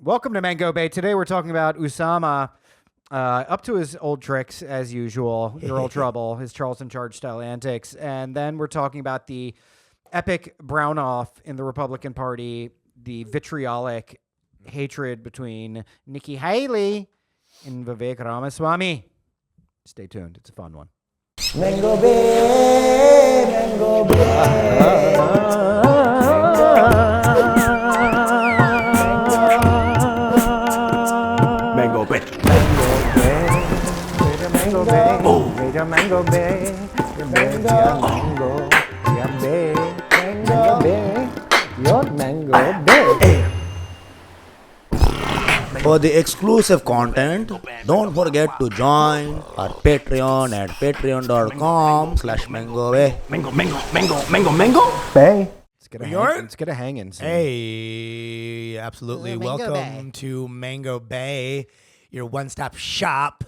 Welcome to Mango Bay. Today we're talking about Usama, up to his old tricks as usual, your old trouble, his Charles in Charge style antics, and then we're talking about the epic brown-off in the Republican Party, the vitriolic hatred between Nikki Haley and Vivek Ramaswamy. Stay tuned. It's a fun one. Mango Bay, Mango Bay. Mango Bay. Mango Bay, Mango Bay, Mango Bay, Mango Bay, your Mango Bay. For the exclusive content, don't forget to join our Patreon at patreon.com/MangoBay. Mango. Bay. Let's get a hanging. Hey, absolutely. Mango Welcome Bay. to Mango Bay, your one-stop shop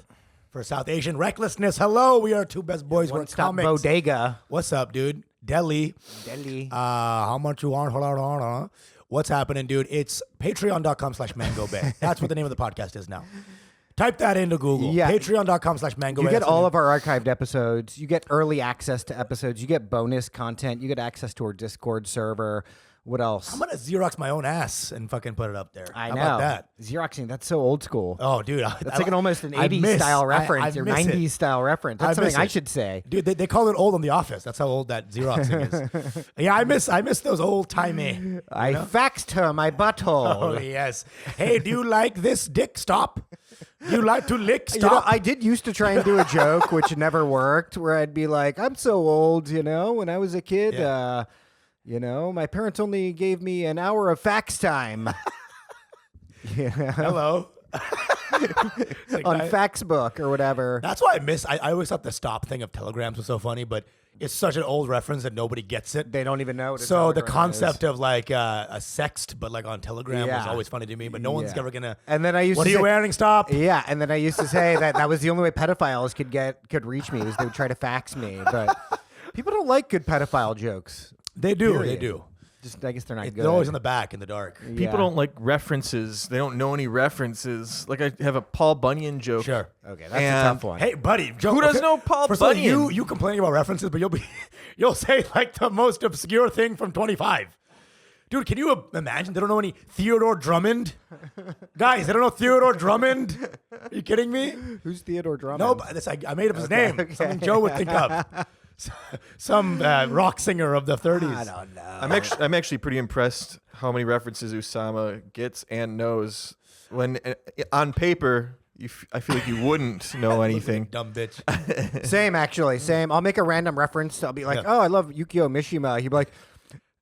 for South Asian recklessness. Hello, we are two best boys. We're One-stop comics. bodega. What's up, dude? Delhi. How much you want? What's happening, dude? It's patreon.com/MangoBay. That's what the name of the podcast is now. Type that into Google. Yeah. Patreon.com/MangoBay. You get all of our archived episodes. You get early access to episodes. You get bonus content. You get access to our Discord server. What else? I'm going to Xerox my own ass and fucking put it up there. I How know. about that? Xeroxing, that's so old school. Oh, dude. That's like almost an 80s style reference or 90s style reference. That's something I should say. Dude, they call it old in the office. That's how old that Xeroxing is. Yeah, I miss those old timey. I faxed her my butthole. Oh, yes. Hey, do you like this dick? Stop. Do you like to lick? You know, Stop. I did used to try and do a joke, which never worked, where I'd be like, I'm so old, when I was a kid, my parents only gave me an hour of fax time. Hello. Like on Faxbook or whatever. That's why I always thought the stop thing of telegrams was so funny, but it's such an old reference that nobody gets it. They don't even know what a So the telegram concept is. of like a sext, but like on Telegram was Yeah. always funny to me, but no one's Yeah. ever going to. And then I used What to are you say, wearing? Stop. Yeah, and then I used to say that was the only way pedophiles could reach me, is they would try to fax me. But people don't like good pedophile jokes. They do. Period. They do. Just I guess they're not good. They're always in the back in the dark. People don't like references. They don't know any references. Like I have a Paul Bunyan joke. Sure. Okay, that's a And- tough one. Hey, buddy. Joe, Who doesn't know Paul First of all, Bunyan? you complaining about references, but you'll say like the most obscure thing from 25. Dude, can you imagine? They don't know any Theodore Drummond. Guys, they don't know Theodore Drummond. Are you kidding me? Who's Theodore Drummond? No, but I made up his name. okay. Something Joe would think of. Some rock singer of the 30s. I don't know. I'm actually pretty impressed how many references Usama gets and knows. When on paper, I feel like you wouldn't know anything. Dumb bitch. Same, actually. Same. I'll make a random reference. I'll be like, oh, I love Yukio Mishima. He'd be like,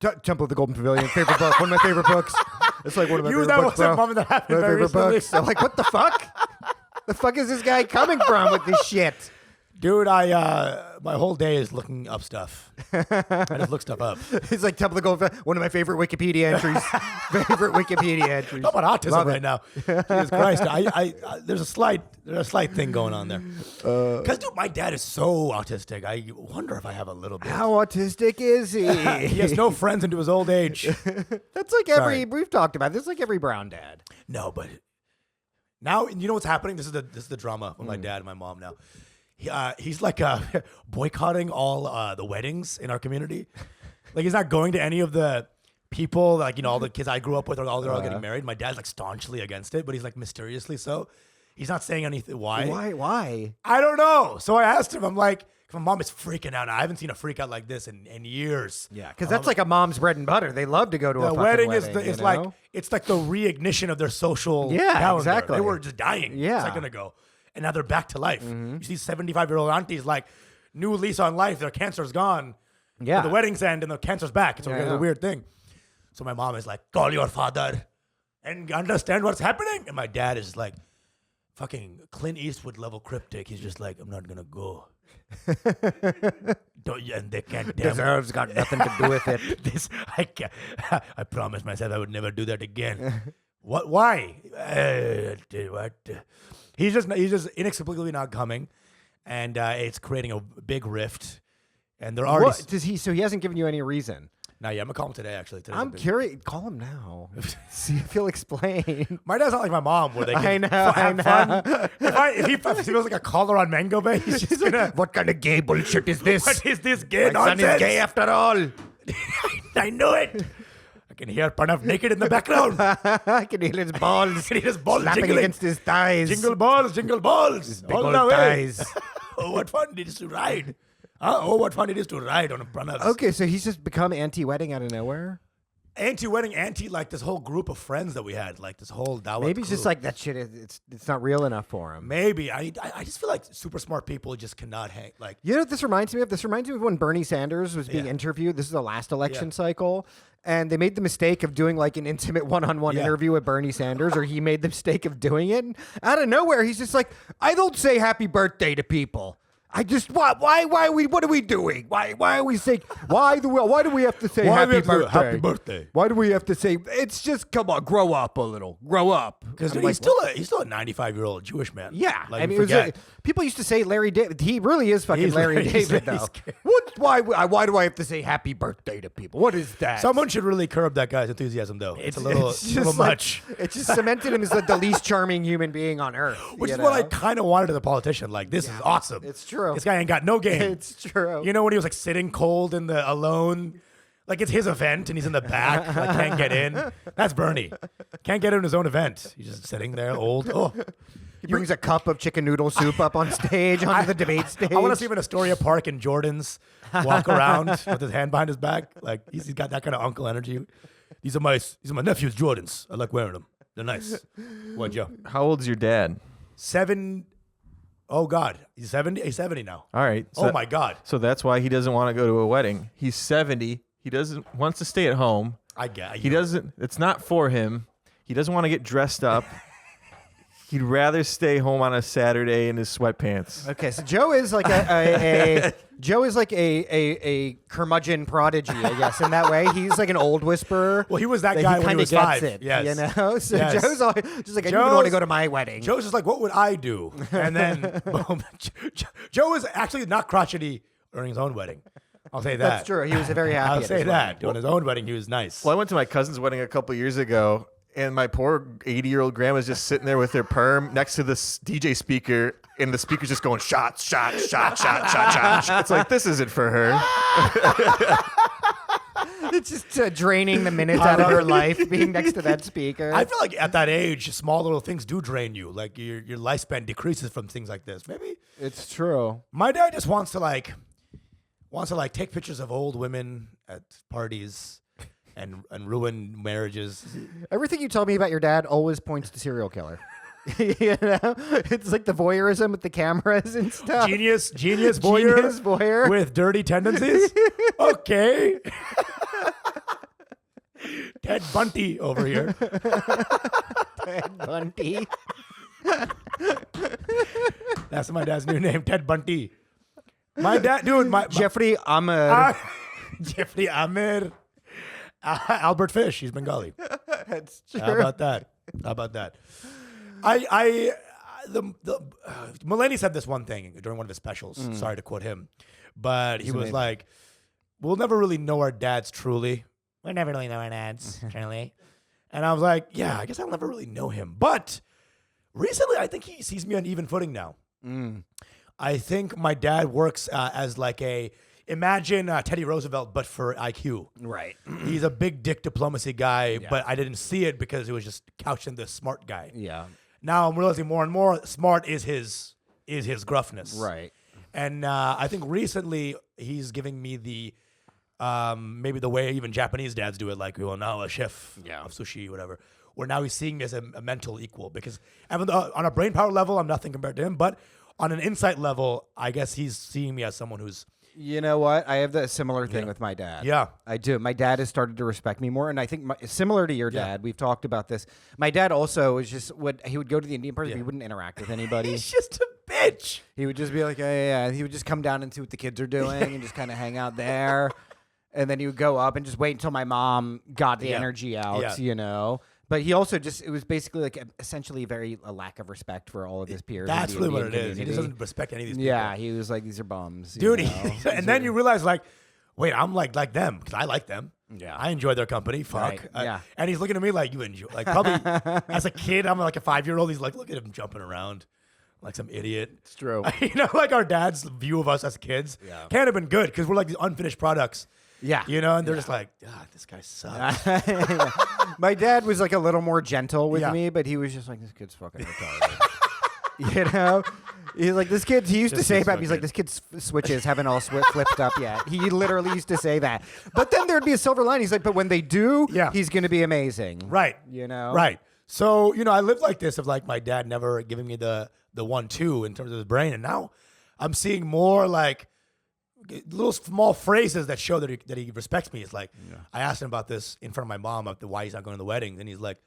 Temple of the Golden Pavilion, favorite book, one of my favorite books. It's like one of my favorite That books, was a bro. moment that happened One of my very favorite recently. books. I'm like, what the fuck? The fuck is this guy coming from with this shit? Dude, my whole day is looking up stuff. I just look stuff up. It's like Temple of the Golden Pavilion, one of my favorite Wikipedia entries. Favorite Wikipedia entries. Talk about autism Love right it. now. Jesus Christ. I there's a slight thing going on there. Because, dude, my dad is so autistic. I wonder if I have a little bit. How autistic is he? He has no friends into his old age. That's like we've talked about this, like every brown dad. No, but now, you know what's happening? This is the drama with my dad and my mom now. He's like boycotting all the weddings in our community. Like, he's not going to any of the people, like, all the kids I grew up with, they're all getting married. My dad's like staunchly against it, but he's like mysteriously so. He's not saying anything. Why? Why? I don't know. So I asked him, I'm like, my mom is freaking out. I haven't seen a freak out like this in years. Yeah, because that's like a mom's bread and butter. They love to go to a The fucking wedding wedding. is you like know? it's like the reignition of their social Yeah, calendar. exactly. They were just dying Yeah. a second ago, and now they're back to life. You see 75-year-old aunties like new lease on life. Their cancer's gone. Yeah. The wedding's end and the cancer's back. It's a weird thing. So my mom is like, call your father and understand what's happening. And my dad is like, fucking Clint Eastwood level cryptic. He's just like, I'm not gonna go. And they can't damn Deserves got nothing to do with it. this I can't. I promised myself I would never do that again. What? Why? What? He's just inexplicably not coming, and it's creating a big rift. And there are What does he? So he hasn't given you any reason. Nah, yeah, I'm gonna call him today. Actually, Today's a I'm big- curious. Call him now. See if he'll explain. My dad's not like my mom, where they I can know, have I fun. know. If he feels like a caller on Mango Bay, he's just gonna. What kind of gay bullshit is this? What is this gay My son nonsense? is gay after all. I knew it. I can hear Pranav naked in the background. I can hear his balls. Can hear his balls slapping jiggling. against his thighs. Jingle balls, jingle balls. big All old the way. thighs. Oh, what fun it is to ride. Oh, what fun it is to ride on a Pranav. Okay, so he's just become anti-wedding out of nowhere. Anti-wedding, like this whole group of friends that we had, like this whole Dawat Maybe it's crew. just like that shit. It's not real enough for him. Maybe. I just feel like super smart people just cannot hang. Like, You know what this reminds me of? This reminds me of when Bernie Sanders was being Yeah. interviewed. This is the last election Yeah. cycle. And they made the mistake of doing like an intimate one-on-one Yeah. interview with Bernie Sanders, or he made the mistake of doing it. And out of nowhere, he's just like, I don't say happy birthday to people. I just what are we doing? Why are we saying why do we have to say Why happy do we have to do birthday? happy birthday? Why do we have to say it's just come on, grow up a little. Grow up. because I'm he's like, still a 95-year-old Jewish man. yeah, like, I mean, you it was forget. people used to say Larry David. He really is fucking He's Larry Larry- he's- David, though. he's- What? Why do I have to say happy birthday to people? What is that? Someone should really curb that guy's enthusiasm, though. It's a little just much. Like, it just cemented him as the least charming human being on earth. Which you is what I know? kind of wanted as a politician. Like, this is awesome. It's true. This guy ain't got no game. It's true. You know when he was like sitting cold in the alone, like it's his event and he's in the back, like can't get in. That's Bernie. Can't get in his own event. He's just sitting there, old. Oh, He brings a cup of chicken noodle soup up on stage, onto the debate stage. I want to see him in Astoria Park in Jordans, walk around with his hand behind his back, like he's got that kind of uncle energy. These are my nephew's Jordans. I like wearing them. They're nice. What, Joe? How old's your dad? 7. Oh God, he's 70. He's 70 now. All right. Oh my God. So that's why he doesn't want to go to a wedding. He's 70. He wants to stay at home. I get. He doesn't. It's not for him. He doesn't want to get dressed up. He'd rather stay home on a Saturday in his sweatpants. Okay, so Joe is like Joe is like a curmudgeon prodigy, I guess. In that way, he's like an old whisperer. Well, he was that he guy when he kinda was gets 5. It, Yes. you know. So Yes. Joe's always just like I didn't even want to Joe's- go to my wedding. Joe's just like, what would I do? And then boom. Joe is actually not crotchety during his own wedding. I'll say that. That's true. He was very happy. I'll at say his that. wedding. Doing his own wedding, he was nice. Well, I went to my cousin's wedding a couple years ago, and my poor 80-year-old grandma's just sitting there with her perm next to this DJ speaker, and the speaker's just going shots, shots, shots, shots, shots, shots. It's like, this isn't for her. It's just draining the minutes out of her life being next to that speaker. I feel like at that age, small little things do drain you. Like your lifespan decreases from things like this. Maybe It's true. my dad just wants to take pictures of old women at parties and ruin marriages. Everything you tell me about your dad always points to serial killer. You know, it's like the voyeurism with the cameras and stuff. Genius voyeur, Genius voyeur. with dirty tendencies. Okay. Ted Bundy over here. Ted Bundy. That's my dad's new name, Ted Bundy. My dad, dude, my Jeffrey Ahmed. Jeffrey Amir. Albert Fish, he's Bengali. That's true. How about that? Mulaney said this one thing during one of his specials. Sorry to quote him, but he was amazing. like, "We'll never really know our dads truly. We'll never really know our dads truly." And I was like, "Yeah, I guess I'll never really know him." But recently, I think he sees me on even footing now. I think my dad works as like imagine Teddy Roosevelt, but for IQ. Right. He's a big dick diplomacy guy, but I didn't see it because it was just couched in the smart guy. Yeah. Now I'm realizing more and more smart is his gruffness. Right. And I think recently he's giving me the maybe the way even Japanese dads do it, like, well, now a chef of sushi, whatever. Where now he's seeing me as a mental equal, because even though on a brain power level I'm nothing compared to him, but on an insight level, I guess he's seeing me as someone who's You know what? I have that similar thing with my dad. Yeah. I do. My dad has started to respect me more, and I think similar to your dad, we've talked about this. My dad also was just he would go to the Indian party, but he wouldn't interact with anybody. he's just a bitch. He would just be like, yeah. He would just come down and see what the kids are doing and just kind of hang out there. And then he would go up and just wait until my mom got the energy out, you know. But he also it was basically like essentially a lack of respect for all of his peers. in That's the really what Indian it is. He community. just doesn't respect any of these people. Yeah, he was like, these are bums. Dude, you know? and then you realize, like, wait, I'm like them because I like them. Yeah. I enjoy their company. Fuck. Right, yeah. And he's looking at me like, you enjoy. Like, probably as a kid, I'm like a 5-year-old. He's like, look at him jumping around like some idiot. It's true. You know, like our dad's view of us as kids can't have been good because we're like these unfinished products. Yeah. You know, and they're just like, this guy sucks. My dad was like a little more gentle with Yeah. me, but he was just like, this kid's fucking retarded. You know? He's like, this kid, he used to say about me, he's like, this kid's switches haven't all flipped up yet. He literally used to say that. But then there'd be a silver line. He's like, but when they do, he's going to be amazing. Right. You know? Right. So, you know, I lived like this of like my dad never giving me the 1-2 in terms of his brain. And now I'm seeing more like little small phrases that show that he respects me. It's like, I asked him about this in front of my mom about why he's not going to the weddings. And he's like,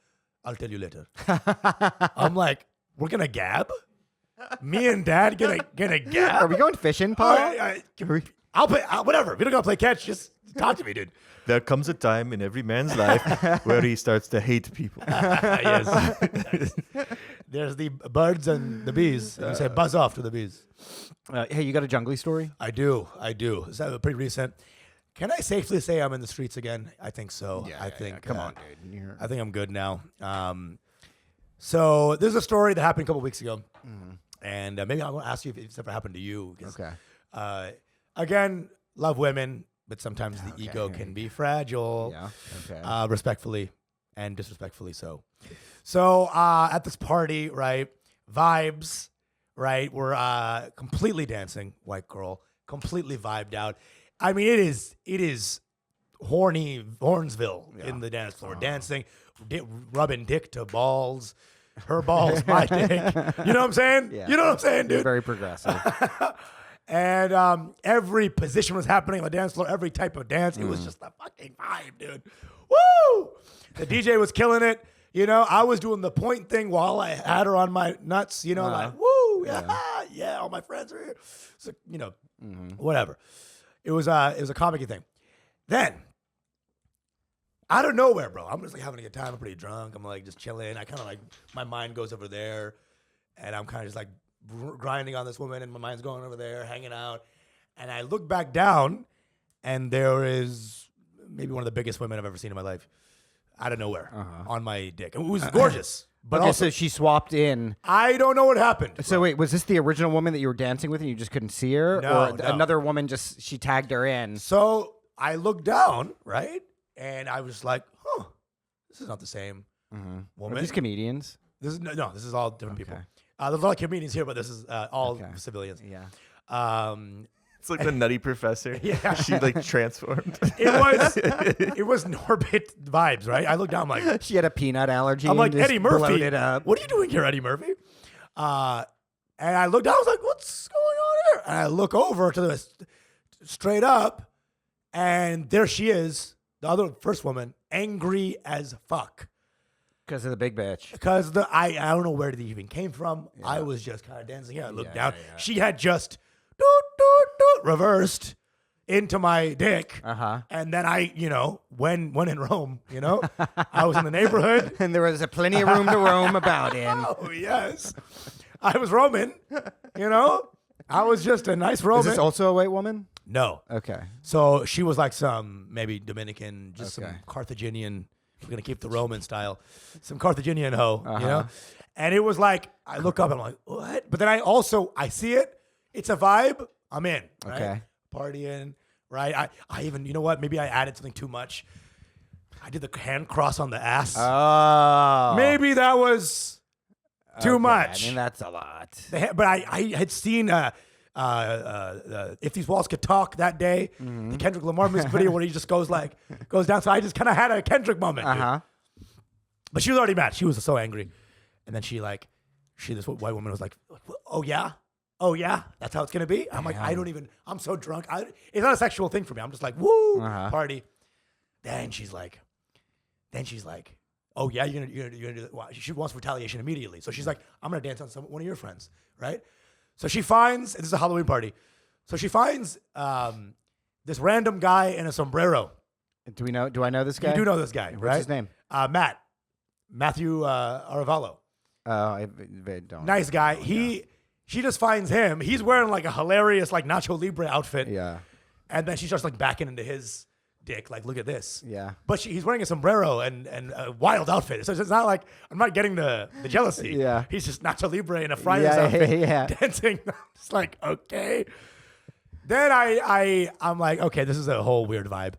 I'll tell you later. I'm like, we're going to gab? Me and dad gonna gab? Are we going fishing, Paul? I'll play, whatever. We don't got to play catch. Just talk to me, dude. There comes a time in every man's life where he starts to hate people. Yes. There's the birds and the bees. And you say buzz off to the bees. Hey, you got a jungly story? I do. Is that pretty recent? Can I safely say I'm in the streets again? I think so. I think. Come on, dude. I think I'm good now. So there's a story that happened a couple weeks ago, and maybe I want to ask you if it's ever happened to you. Okay. Again, love women, but sometimes the ego can be fragile. Yeah. Okay. Respectfully and disrespectfully so. So at this party, right, vibes, right, we're completely dancing, white girl, completely vibed out. I mean, it is horny Hornsville in the dance floor, dancing, rubbing dick to balls, her balls, my dick. You know what I'm saying? Yeah. You know what I'm saying, You're dude? very progressive. And every position was happening on the dance floor, every type of dance. It was just a fucking vibe, dude. Woo! The DJ was killing it. You know, I was doing the point thing while I had her on my nuts, you know, like, woo, yeah, all my friends are here. So, you know, whatever. It was a comic thing. Then, out of nowhere, bro, I'm just like having a good time. I'm pretty drunk. I'm like just chilling. I kind of like, my mind goes over there, and I'm kind of just like grinding on this woman, and my mind's going over there, hanging out. And I look back down, and there is maybe one of the biggest women I've ever seen in my life, out of nowhere, on my dick. It was gorgeous. But Okay, also, so she swapped in. I don't know what happened. So wait, was this the original woman that you were dancing with and you just couldn't see her? No, or no. another woman she tagged her in? So I looked down, right? And I was like, this is not the same woman. Are these comedians? This is this is all different people. There's a lot of comedians here, but this is all civilians. Yeah. It's like the Nutty Professor. Yeah. She like transformed. It was Norbit vibes, right? I looked down, I'm like, She had a peanut allergy. I'm like, and just Eddie Murphy. bloated up. What are you doing here, Eddie Murphy? And I looked down, I was like, what's going on here? And I look over to the straight up, and there she is, the first woman, angry as fuck. Because of the big bitch. Because I don't know where they even came from. Yeah. I was just kind of dancing here. I looked down. Yeah. She had just reversed into my dick. And then I, when in Rome, I was in the neighborhood. And there was plenty of room to roam about in. Oh, yes. I was Roman, I was just a nice Roman. Is this also a white woman? No. Okay. So she was like some maybe Dominican, just some Carthaginian. We're going to keep the Roman style. Some Carthaginian hoe, And it was like, I look up and I'm like, what? But then I see it. It's a vibe. I'm in. Right? Okay. Partying, right? I even, you know what? Maybe I added something too much. I did the hand cross on the ass. Oh. Maybe that was too much. I mean, that's a lot. But I had seen If These Walls Could Talk that day, the Kendrick Lamar music video where he just goes down. So I just kind of had a Kendrick moment. Dude. But she was already mad. She was so angry. And then this white woman was like, oh yeah, that's how it's going to be? I'm like, I'm so drunk. It's not a sexual thing for me. I'm just like, woo, party. Then she's like, oh yeah, you're gonna do that. Well, she wants retaliation immediately. So she's like, I'm going to dance on one of your friends, right? So she finds, this is a Halloween party. So she finds this random guy in a sombrero. Do I know this guy? You do know this guy, right? What's his name? Matthew Aravallo. I don't. Nice guy. She just finds him. He's wearing like a hilarious like Nacho Libre outfit. Yeah. And then she starts like backing into his dick, like, look at this. Yeah. But he's wearing a sombrero and a wild outfit. So it's not like, I'm not getting the jealousy. Yeah. He's just Nacho Libre in a Friars outfit yeah. dancing. It's like, okay. Then I'm like, okay, this is a whole weird vibe.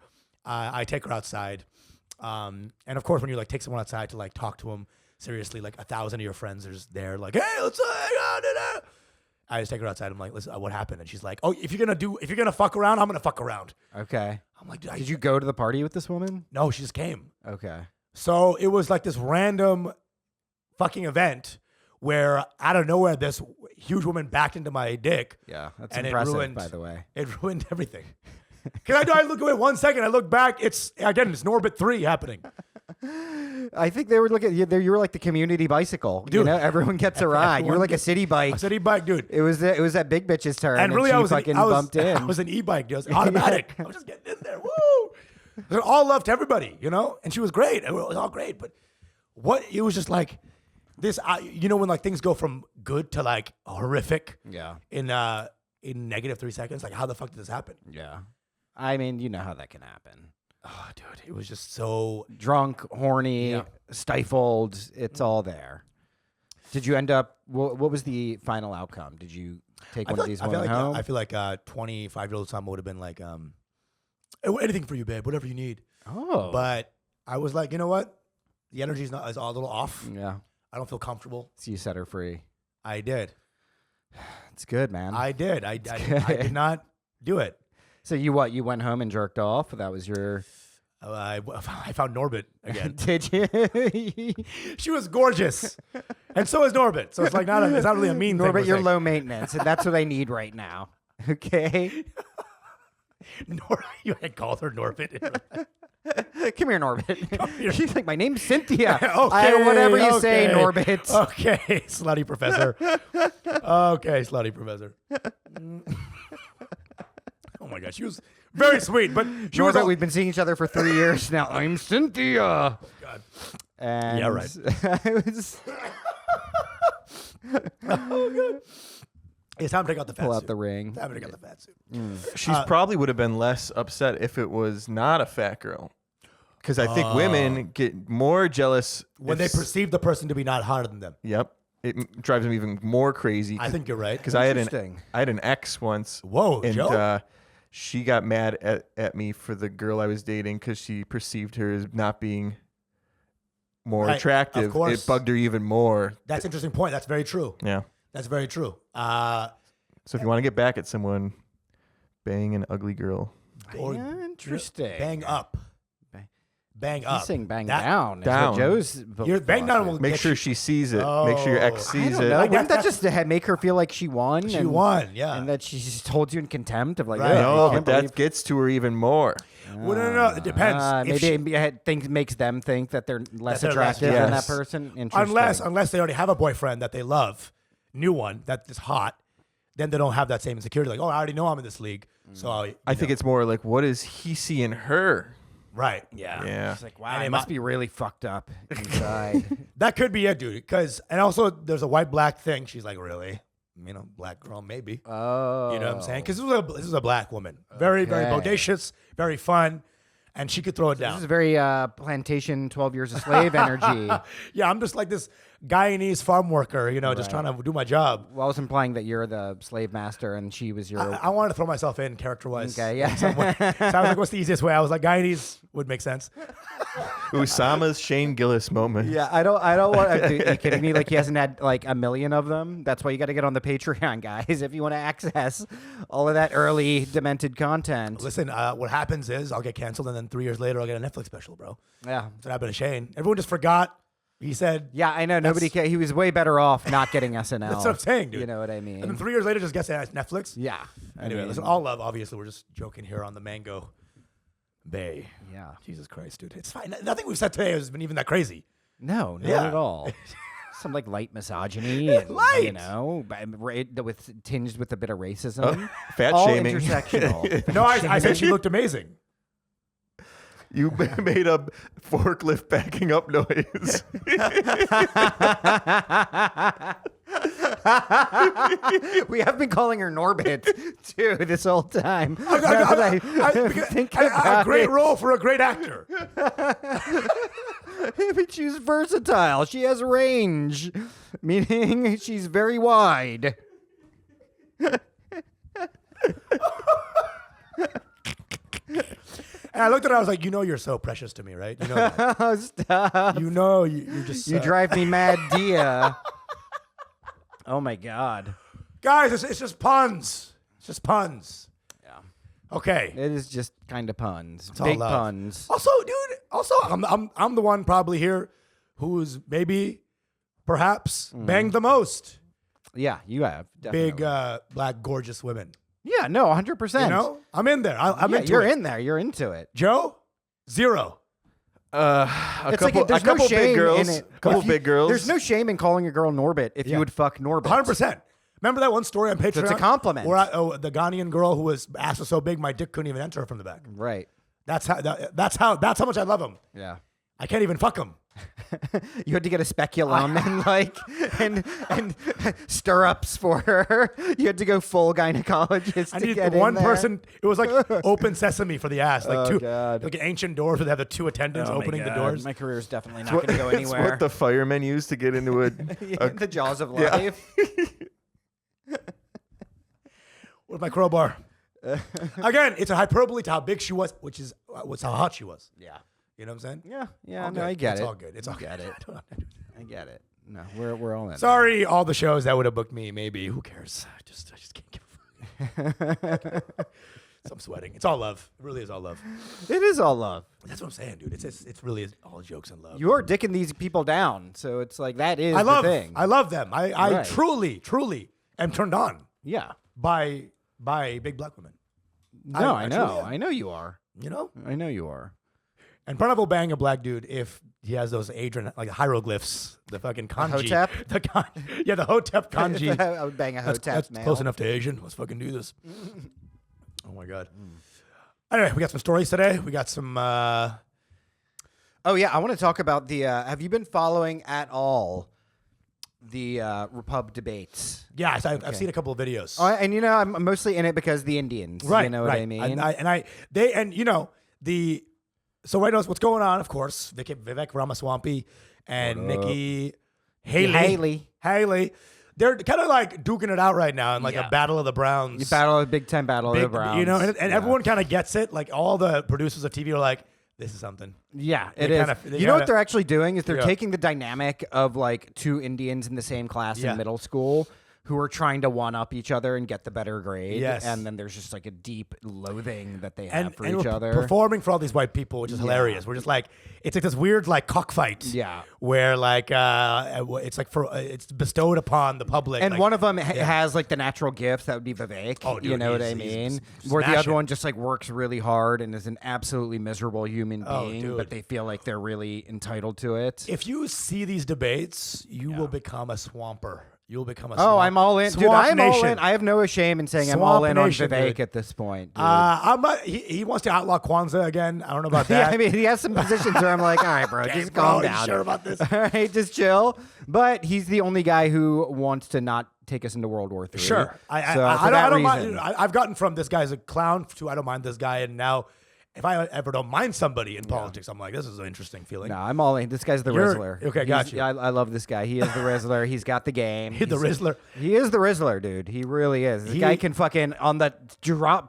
I take her outside. And of course, when you like take someone outside to like talk to them seriously, like 1,000 of your friends are just there like, hey, let's I just take her outside. I'm like, listen, what happened? And she's like, oh, if you're gonna fuck around, I'm gonna fuck around. Okay. I'm like, Did you go to the party with this woman? No, she just came. Okay. So it was like this random fucking event where out of nowhere, this huge woman backed into my dick. Yeah, that's and impressive, by the way. It ruined everything. Because I look away 1 second, I look back, it's Norbit 3 happening. I think they were looking. You were like the community bicycle, Dude. You know, everyone gets a ride. You were like a city bike. A city bike, dude. It was that big bitch's turn, And really, she I was bumped in. I was an e-bike, dude. It was automatic. I was just getting in there. Woo! It was all love to everybody, you know. And she was great. It was all great. But it was just like this. You know, when like things go from good to like horrific. Yeah. In negative 3 seconds, like how the fuck did this happen? Yeah. I mean, you know how that can happen. Oh, dude, it was just so Drunk, horny, stifled. It's all there. Did you end up? What was the final outcome? Did you take one of these women home? I feel like 25-year-old Usama would have been like, anything for you, babe, whatever you need. Oh, But I was like, you know what? The energy is a little off. yeah. I don't feel comfortable. So you set her free. I did. It's good, man. I did. I did not do it. So you went home and jerked off? That was your. I found Norbit again. Did you? She was gorgeous, and so is Norbit. So it's like it's not really a mean thing. Norbit, you're low maintenance, and that's what I need right now. Okay. You had called her Norbit. Come here, Norbit. here. She's like, my name's Cynthia. Okay, whatever you say, Norbit. Okay, slutty professor. Okay, slutty professor. Oh my God, she was very sweet, but she was. Norbit, we've been seeing each other for 3 years now. I'm Cynthia. God. And Yeah, right. it was Oh God. It's time to take out the fat pull suit. out the ring. Time to take out the fat suit. She's probably would have been less upset if it was not a fat girl. Because I think women get more jealous When they perceive the person to be not hotter than them. Yep. It drives them even more crazy. I think you're right. Because I had Interesting. an ex once. Whoa, and Joe? she got mad at me for the girl I was dating because she perceived her as not being more Right, attractive. of course. It bugged her even more. That's an interesting point. That's very true. Yeah. That's very true. So if you want to get back at someone, bang an ugly girl. Or Interesting. bang up. Bang up. He's saying bang That- down. Is Down. what Joe's Your bang down will Make get sure you- she sees it. Make sure your ex Oh. sees I don't it. know. Like Wouldn't that that's- just make her feel like she won? She and, won, yeah. And that she's told you in contempt of like, Right. oh, No, but that gets to her even more. Well, no. It depends. If Maybe it makes them think that they're less they're less- attractive than that Yes. person. Interesting. unless they already have a boyfriend that they love, new one that is hot, then they don't have that same insecurity. Like, oh, I already know I'm in this league, so I think it's more like, what does he see in her? right. Yeah. It's like, wow, And I it must mi- be really fucked up inside. That could be it, dude. And also there's a white black thing. She's like, really, black girl, maybe. Oh. You know what I'm saying? Because this was a black woman, very very Okay. bodacious, very fun, and she could throw it This down. is very plantation 12 years a slave energy. Yeah, I'm just like this Guyanese farm worker, just trying to do my job. Well, I was implying that you're the slave master and she was your. I wanted to throw myself in character-wise. Okay, yeah. in some way. So I was like, what's the easiest way? I was like, Guyanese would make sense. Usama's Shane Gillis moment. Yeah, I don't want. Are you kidding me? Like he hasn't had like a million of them. That's why you got to get on the Patreon, guys, if you want to access all of that early demented content. Listen, what happens is I'll get canceled, and then 3 years later I'll get a Netflix special, bro. Yeah, That's what happened to Shane. Everyone just forgot. He said, yeah, I know. Nobody. He was way better off not getting SNL. That's what I'm saying, dude. You know what I mean? and then 3 years later just gets Netflix. Yeah. Anyway, listen, all love. Obviously, we're just joking here on the Mango Bay. Yeah. Jesus Christ, dude. It's fine. Nothing we've said today has been even that crazy. No, not Yeah. at all. Some like light misogyny, and, Light! tinged with a bit of racism. Fat all shaming. intersectional. No, I said she looked amazing. You made a forklift backing up noise. We have been calling her Norbit too this whole time. A great role for a great actor. But she's versatile. She has range, meaning she's very wide. And I looked at her, I was like, you know you're so precious to me, right? You know that. Oh, stop. You know you're just You drive me mad, Dia. Oh, my God. Guys, it's just puns. It's just puns. Yeah. Okay. It is just kind of puns. all Big love. puns. Also, dude, I'm the one probably here who's maybe, perhaps, banged the most. Yeah, you have. Definitely. Big, black, gorgeous women. Yeah, no, 100%. You know? I'm in there. I'm into you're it. in there. You're into it. Joe? 0. A It's couple, like there's a couple no shame big girls. in it. A couple If you- big girls. There's no shame in calling a girl Norbit if you would fuck Norbit. 100%. Remember that one story on Patreon? It's a compliment. Where the Ghanaian girl who was ass was so big my dick couldn't even enter her from the back. Right. That's how much I love him. Yeah. I can't even fuck him. You had to get a speculum and stirrups for her. You had to go full gynecologist. I to needed get one in there. person. It was like open sesame for the ass, like Oh, God. like ancient doors where they have the two attendants Oh, my opening the God. doors. My career is definitely not going to go anywhere. It's what the firemen use to get into a The jaws of Yeah. life. With my crowbar. Again, it's a hyperbole to how big she was, which is how hot she was. Yeah. You know what I'm saying? Yeah. Yeah. All No, good. I get It's it. all good. It's all get good. it. I get it. No, we're all in. Sorry, all the shows that would have booked me. Maybe who cares? I just can't give a fuck. So I'm sweating. It's all love. It really is all love. It is all love. That's what I'm saying, dude. It's really is all jokes and love. You're dicking these people down, so it's like that is I love the thing. I love them. I Right. truly am turned on Yeah. by big black women. No, I know. truly am. I know you are. You know? I know you are. And Pranav will bang a black dude if he has those Adrian like hieroglyphs, the fucking kanji. Hotep? The Hotep kanji. I would bang a Hotep That's male. close enough to Asian. Let's fucking do this. Oh my god. Anyway, we got some stories today. We got some. Oh yeah, I want to talk about the. Have you been following at all the Repub debates? Yeah, I've seen a couple of videos. Oh, and you know, I'm mostly in it because the Indians. Right, You know what I mean? So right now, what's going on? Of course, Vivek Ramaswamy and Nikki Haley. They're kind of like duking it out right now in like a battle of the Browns. Big time battle of the Browns. You know, and everyone kind of gets it. Like all the producers of TV are like, this is something. Yeah, They it is. kinda- You know what they're actually doing is they're Yeah. taking the dynamic of like two Indians in the same class Yeah. in middle school who are trying to one up each other and get the better grade. Yes. And then there's just like a deep loathing that they have for each we're other. performing for all these white people, which is hilarious. We're just like, it's like this weird like cockfight. Yeah. Where like it's like it's bestowed upon the public. And like, one of them has like the natural gifts. That would be Vivek. Oh, dude, you know what I he's mean? Where the other smashing. one just like works really hard and is an absolutely miserable human Oh, being, dude. but they feel like they're really entitled to it. if you see these debates, you will become a swamper. You'll become a Oh, swamp. I'm all in. Dude, Swamp I'm all Nation. in. I have no shame in saying I'm Swamp all in Nation, on Vivek dude. at this point. Dude. I'm not. He wants to outlaw Kwanzaa again. I don't know about that. Yeah, I mean, he has some positions where I'm like, all right, bro, Okay, just bro, calm you down. sure about this? All right, just chill. But he's the only guy who wants to not take us into World War III. Sure. I I don't mind. I've gotten from this guy's a clown to I don't mind this guy, and now if I ever don't mind somebody in politics, I'm like, this is an interesting feeling. No, I'm all in. This guy's the You're- Rizzler. okay, got you. I love this guy. He is the Rizzler. He's got the game. Hit the Rizzler. He is the Rizzler, dude. He really is. This guy can fucking, on the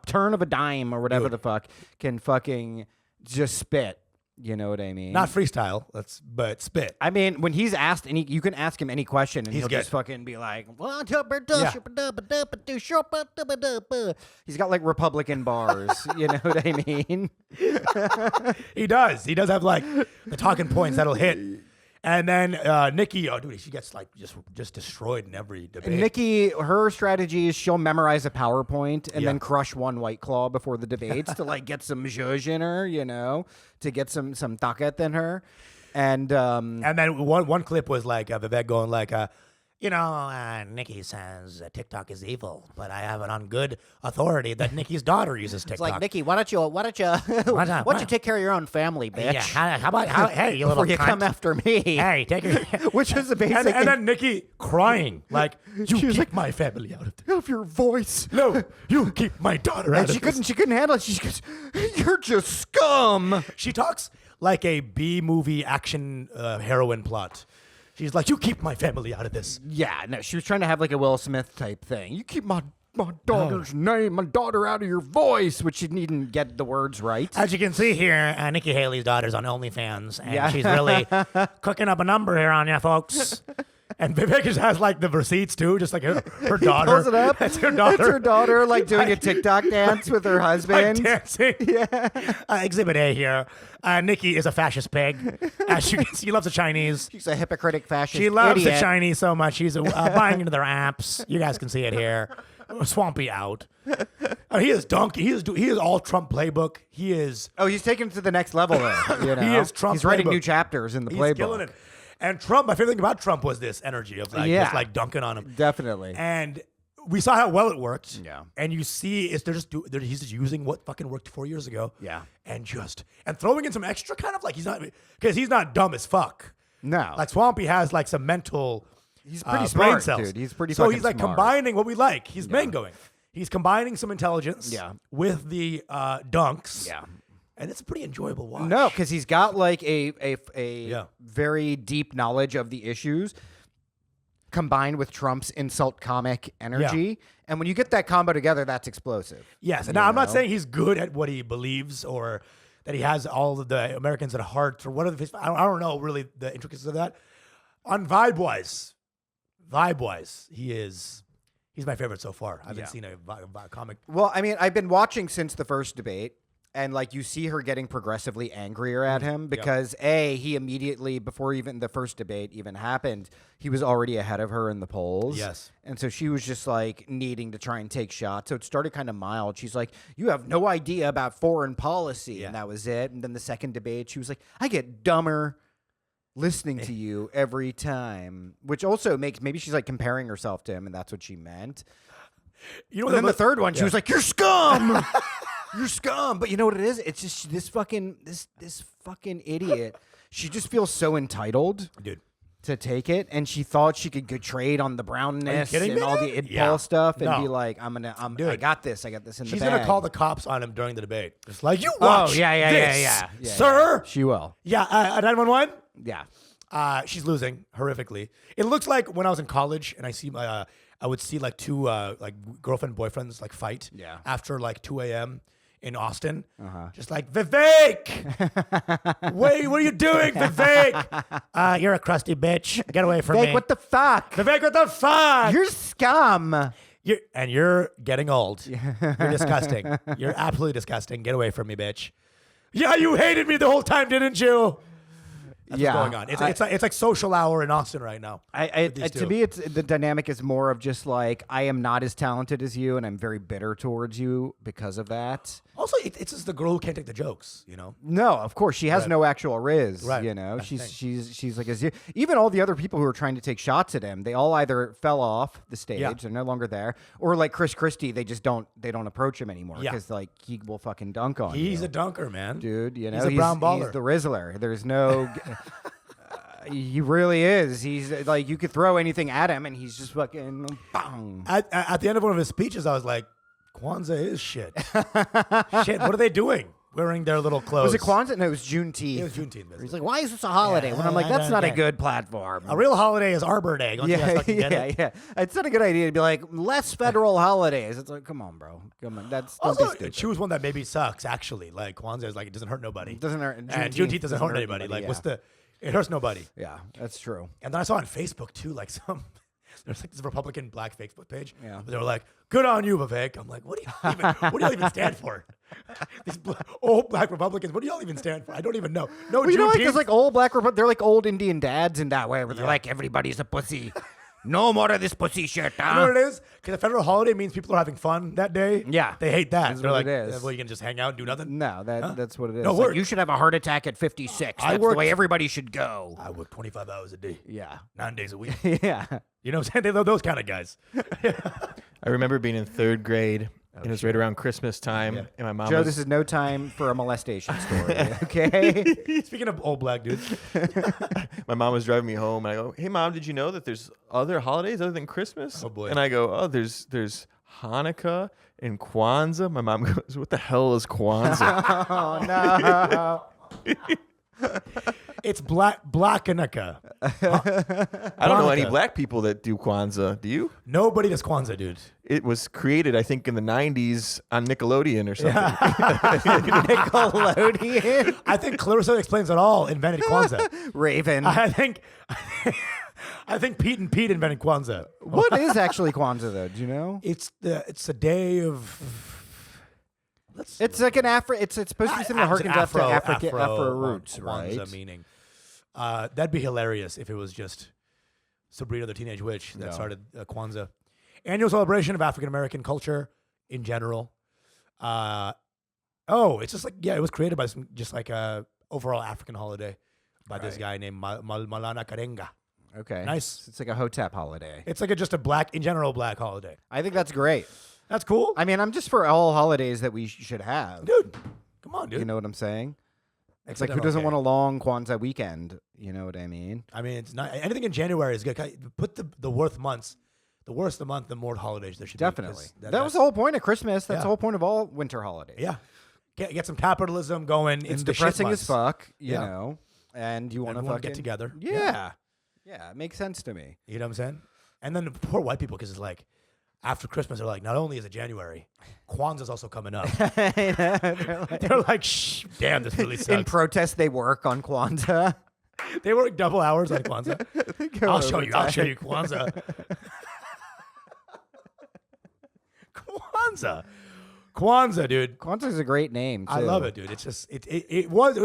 turn of a dime or whatever the fuck, can fucking just spit. You know what I mean? Not freestyle. But spit. I mean, when he's asked you can ask him any question and He's he'll good. just fucking be like, he's got like Republican bars. You know what I mean? He does. He does have like the talking points that'll hit. And then Nikki, oh dude, she gets like just destroyed in every debate. Nikki, her strategy is she'll memorize a PowerPoint and then crush one White Claw before the debates to like get some zhuzh in her, you know, to get some takat in her. And then one clip was like Vivek going like, Nikki says TikTok is evil, but I have it on good authority that Nikki's daughter uses TikTok. It's like, Nikki, why don't you take care of your own family, bitch? Yeah, how about hey, you little before you cunt. come after me? Hey, take it. Which is the basic. And then Nikki crying like, you keep my family out of this. Of your voice. No, you keep my daughter out And of she this. couldn't handle it. She goes, "You're just scum." She talks like a B-movie action heroine plot. She's like, you keep my family out of this. Yeah, no, she was trying to have like a Will Smith type thing. You keep my daughter's name, my daughter out of your voice, which she didn't get the words right. As you can see here, Nikki Haley's daughter's on OnlyFans, and she's really cooking up a number here on you, folks. And Vivek just has like the receipts too, just like her daughter. Pulls it up. It's her daughter. It's her daughter like doing a TikTok dance with her husband. Like dancing. Yeah. Exhibit A here. Nikki is a fascist pig. She loves the Chinese. She's a hypocritic fascist. She loves idiot. the Chinese so much. She's buying into their apps. You guys can see it here. Swampy out. He is donkey. He is all Trump playbook. He is. Oh, he's taken it to the next level. There, He is Trump. He's writing playbook. new chapters in the He's playbook. killing it. And Trump, my favorite thing about Trump was this energy of like just like dunking on him. Definitely. And we saw how well it worked. Yeah. And you see, he's just using what fucking worked 4 years ago. Yeah. And throwing in some extra kind of like because he's not dumb as fuck. No. Like Swampy has like some mental. He's pretty brain smart, cells. dude. He's pretty So fucking he's like smart. combining what we like. He's mangoing. He's combining some intelligence. With the dunks. Yeah. And it's a pretty enjoyable watch. No, because he's got like a Yeah. very deep knowledge of the issues combined with Trump's insult comic energy. And when you get that combo together, that's explosive. Yes. And now I'm not saying he's good at what he believes or that he has all of the Americans at heart or whatever. I don't know really the intricacies of that. On vibe-wise, he's my favorite so far. I haven't seen a comic. Well, I mean, I've been watching since the first debate. And like you see her getting progressively angrier at him because he immediately, before even the first debate even happened, he was already ahead of her in the polls. Yes. And so she was just like needing to try and take shots. So it started kind of mild. She's like, you have no idea about foreign policy. Yeah. And that was it. And then the second debate, she was like, I get dumber listening to you every time, which also makes, maybe she's like comparing herself to him and that's what she meant. You know, And then the third one, she was like, you're scum. You're scum. But you know what it is? It's just this fucking idiot. She just feels so entitled, dude, to take it, and she thought she could go trade on the brownness kidding and me, all dude? the Yeah. idball stuff, and No. be like, Dude. I got this in the bag. she's gonna call the cops on him during the debate. Just like you watch. Oh yeah, this, sir. She will. Yeah, 911. Yeah. She's losing horrifically. It looks like when I was in college and I would see like two like girlfriend boyfriends like fight. Yeah. After like 2 a.m. in Austin. Just like, Vivek! Wait, what are you doing, Vivek? You're a crusty bitch. Get away from me. Vivek, what the fuck? Vivek, what the fuck? You're scum. You're getting old. You're disgusting. You're absolutely disgusting. Get away from me, bitch. Yeah, you hated me the whole time, didn't you? That's what's going on. It's like social hour in Austin right now. To me, it's the dynamic is more of just like I am not as talented as you, and I'm very bitter towards you because of that. Also, it's just the girl who can't take the jokes, you know? No, of course she has no actual riz. Right. You know, That's the she's like even all the other people who are trying to take shots at him, they all either fell off the stage, they're no longer there, or like Chris Christie, they don't approach him anymore because like he will fucking dunk on you. He's a dunker, man. Dude, you know, he's a brown baller. He's the Rizzler. There's no. He really is. He's like you could throw anything at him, and he's just fucking bang. At the end of one of his speeches, I was like, Kwanzaa is shit. Shit, what are they doing? Wearing their little clothes. Was it Kwanzaa? No, it was Juneteenth. It was Juneteenth. He's like, why is this a holiday? When I'm like, that's not a good platform. A real holiday is Arbor Day. Don't you guys fucking get it? Yeah. It's not a good idea to be like, less federal holidays. It's like, come on, bro. Come on. Don't Also, be stupid. choose one that maybe sucks, actually. Like, Kwanzaa is like, it doesn't hurt nobody. It doesn't hurt. And Juneteenth doesn't hurt anybody. Like, it hurts nobody. Yeah, that's true. And then I saw on Facebook, too, like there's like this Republican black Facebook page. Yeah. They were like, good on you, Vivek. I'm like, what do y'all even stand for? These old black Republicans, what do y'all even stand for? I don't even know. No, well, you know, Juneteenth? because like old black, they're like old Indian dads in that way, where they're like, everybody's a pussy. No more of this pussy shit. You know what it is? Because a federal holiday means people are having fun that day. Yeah. They hate that. That's They're what like, it is. well, you can just hang out and do nothing? No, that's what it is. No, Like, work. you should have a heart attack at 56. I That's the worked- way everybody should go. I work 25 hours a day, Yeah. 9 days a week. Yeah. You know what I'm saying? They're those kind of guys. I remember being in 3rd grade, and it was right around Christmas time, and my mom Joe, was... this is no time for a molestation story, okay? Speaking of old black dudes, My mom was driving me home, and I go, "Hey, Mom, did you know that there's other holidays other than Christmas?" Oh, boy. And I go, "Oh, there's Hanukkah and Kwanzaa." My mom goes, "What the hell is Kwanzaa?" Oh, no. it's Blackanuka. I don't know any black people that do Kwanzaa. Do you? Nobody does Kwanzaa, dude. It was created, I think, in the 90s on Nickelodeon or something. Nickelodeon. I think Clarissa Explains It All invented Kwanzaa. Raven. I think Pete and Pete invented Kwanzaa. What is actually Kwanzaa, though? Do you know? It's a day of. It's like an Afro. It's supposed to be something that harkens up to Afro roots, Kwanzaa right? meaning. That'd be hilarious if it was just Sabrina the Teenage Witch that started Kwanzaa. Annual celebration of African American culture in general. It's just like it was created by just like a overall African holiday by this guy named Malana Karenga. Okay. Nice. It's like a Hotep holiday. It's like just a black holiday. I think that's great. That's cool. I mean, I'm just for all holidays that we should have. Dude, come on, dude. You know what I'm saying? It's Except like, who doesn't MLK. want a long Kwanzaa weekend? You know what I mean? I mean, it's not anything in January is good. Put the worst months, the worse the month, the more holidays there should Definitely. be. That was the whole point of Christmas. That's Yeah. the whole point of all winter holidays. Yeah, get some capitalism going. It's in the depressing shit as months. fuck, you know, and you want to Everyone get together. Yeah. Yeah, it makes sense to me. You know what I'm saying? And then the poor white people, because it's like after Christmas, they're like, not only is it January, Kwanzaa's also coming up. They're like, shh, damn, this really In sucks. protest, they work on Kwanzaa. They work double hours on Kwanzaa. I'll show you Kwanzaa. Kwanzaa, dude. Kwanzaa is a great name, too. I love it, dude. It's just it was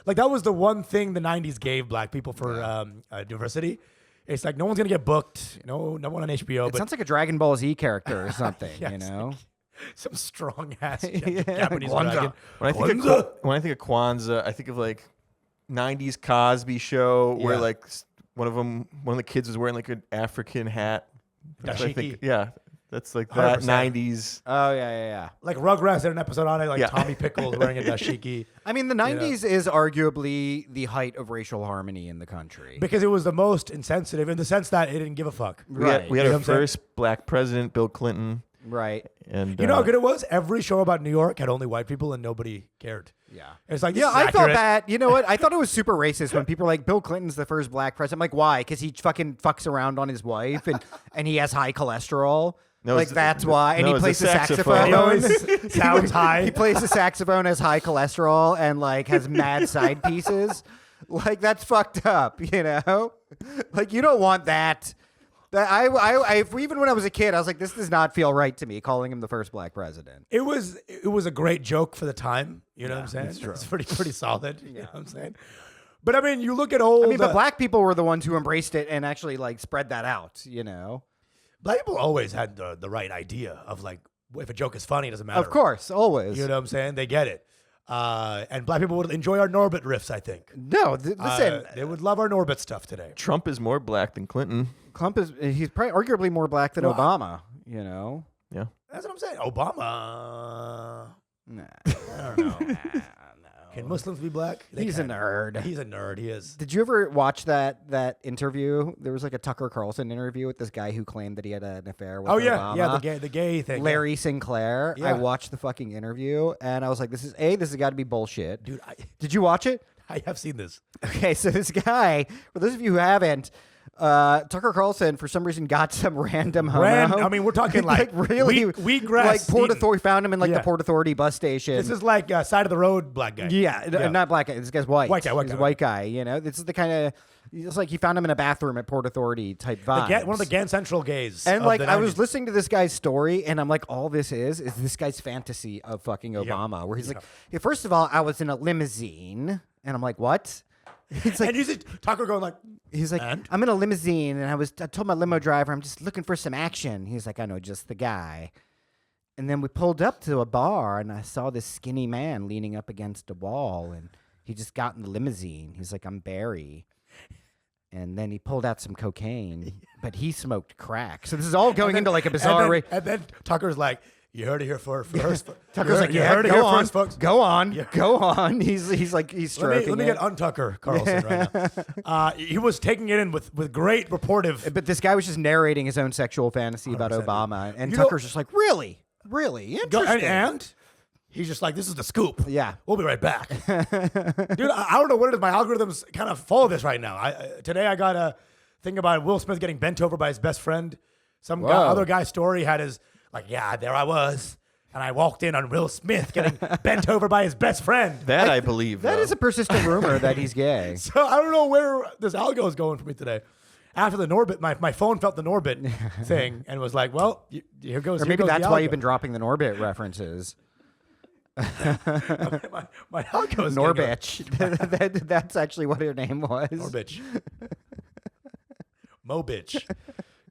like that was the one thing the '90s gave black people for diversity. It's like no one's gonna get booked. No one on HBO. It But sounds like a Dragon Ball Z character or something, Yes. you know? some strong ass Yeah. Japanese Kwanzaa. dragon. When I think of Kwanzaa, I think of like 90s Cosby show where Yeah. like one of the kids was wearing like an African hat. I Dashiki. think, yeah, that's like that 100%. 90s. Oh, yeah. Like Rugrats had an episode on it, like Yeah. Tommy Pickles wearing a dashiki. I mean, the 90s is arguably the height of racial harmony in the country. Because it was the most insensitive in the sense that it didn't give a fuck. We had You know our what I'm saying? first black president, Bill Clinton. Right. And You know how good it was? Every show about New York had only white people and nobody cared. Yeah. It's like, Yeah, this is I thought accurate. that. You know what? I thought it was super racist when people were like, Bill Clinton's the first black president. I'm like, why? Because he fucking fucks around on his wife and he has high cholesterol. No, Like, it's- that's why. And no, he it's plays the the saxophone. He saxophone. always sounds high. He plays the saxophone, has high cholesterol, and like has mad side pieces. Like, that's fucked up, you know? Like, you don't want that. That even when I was a kid, I was like, this does not feel right to me, calling him the first black president. It was a great joke for the time. You know what I'm saying? It's pretty solid. You know what I'm saying? But I mean, you look at old. I mean, but black people were the ones who embraced it and actually like spread that out, you know? black people always had the right idea of like, if a joke is funny, it doesn't matter. Of course, always. You know what I'm saying? They get it. And black people would enjoy our Norbit riffs, I think. No, listen, They would love our Norbit stuff today. Trump is more black than Clinton. he's probably arguably more black than Obama, you know? Yeah. That's what I'm saying. Obama. Nah. I don't know. Can Muslims be black? They He's a can. nerd. He's a nerd. He is. Did you ever watch that interview? There was like a Tucker Carlson interview with this guy who claimed that he had an affair with Oh Obama. yeah, the gay thing. Larry Sinclair. Yeah. I watched the fucking interview and I was like, this has got to be bullshit. Dude, Did you watch it? I have seen this. Okay, so this guy, for those of you who haven't, Tucker Carlson for some reason got some random homo. I mean, we're talking like really wheatgrass like Port eating. Authority, found him in like Yeah. the Port Authority bus station. This is like side of the road black guy. Yeah, not black guy. This guy's white. White guy, white He's guy. a white guy. You know, this is the kind of. It's like he found him in a bathroom at Port Authority type vibe. One of the Gan Central gays. And of like the I was 90s. listening to this guy's story, and I'm like, all this is this guy's fantasy of fucking Obama, where he's like, hey, first of all, I was in a limousine, and I'm like, what? He's like, and you see Tucker going like, he's like, and? I'm in a limousine, and I told my limo driver I'm just looking for some action. He's like, I know just the guy. And then we pulled up to a bar, and I saw this skinny man leaning up against a wall, and he just got in the limousine. He's like, I'm Barry. And then he pulled out some cocaine, but he smoked crack. So this is all going into like a bizarre. And then Tucker's like, you heard it here first. Tucker's like, you heard it here first, folks. Go on. Go on. He's like, he's stroking Let me get untucker Carlson right now. He was taking it in with great reportive. But this guy was just narrating his own sexual fantasy about Obama, and Tucker's just like, really interesting. And he's just like, this is the scoop. Yeah. We'll be right back. Dude, I don't know what it is. My algorithms kind of follow this right now. Today I got a thing about Will Smith getting bent over by his best friend. Some other guy's story had his, like, yeah, there I was. And I walked in on Will Smith getting bent over by his best friend. That I believe. That is a persistent rumor that he's gay. So I don't know where this algo is going for me today. After the Norbit, my phone felt the Norbit thing and was like, well, here goes. Or maybe that's why you've been dropping the Norbit references. my algo is Norbitch. That's actually what her name was. Norbitch. Mo bitch.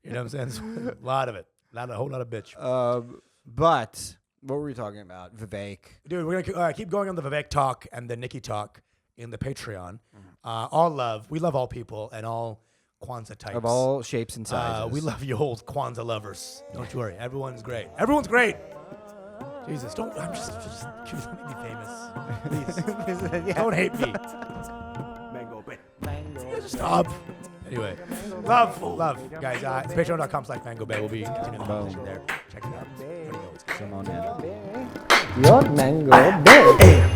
You know what I'm saying? A lot of it. A whole lot of bitch. But what were we talking about? Vivek. Dude, we're going to keep going on the Vivek talk and the Nikki talk in the Patreon. All love. We love all people and all Kwanzaa types. Of all shapes and sizes. We love you old Kwanzaa lovers. Don't you worry. Everyone's great. Everyone's great. Jesus, don't. I'm just let me be famous. Please. Yeah. Don't hate me. Mango. Stop. Anyway, love, guys. It's patreon.com/MangoBay. We'll be continuing the conversation there. Check it out. Come on in. Your Mango Bay.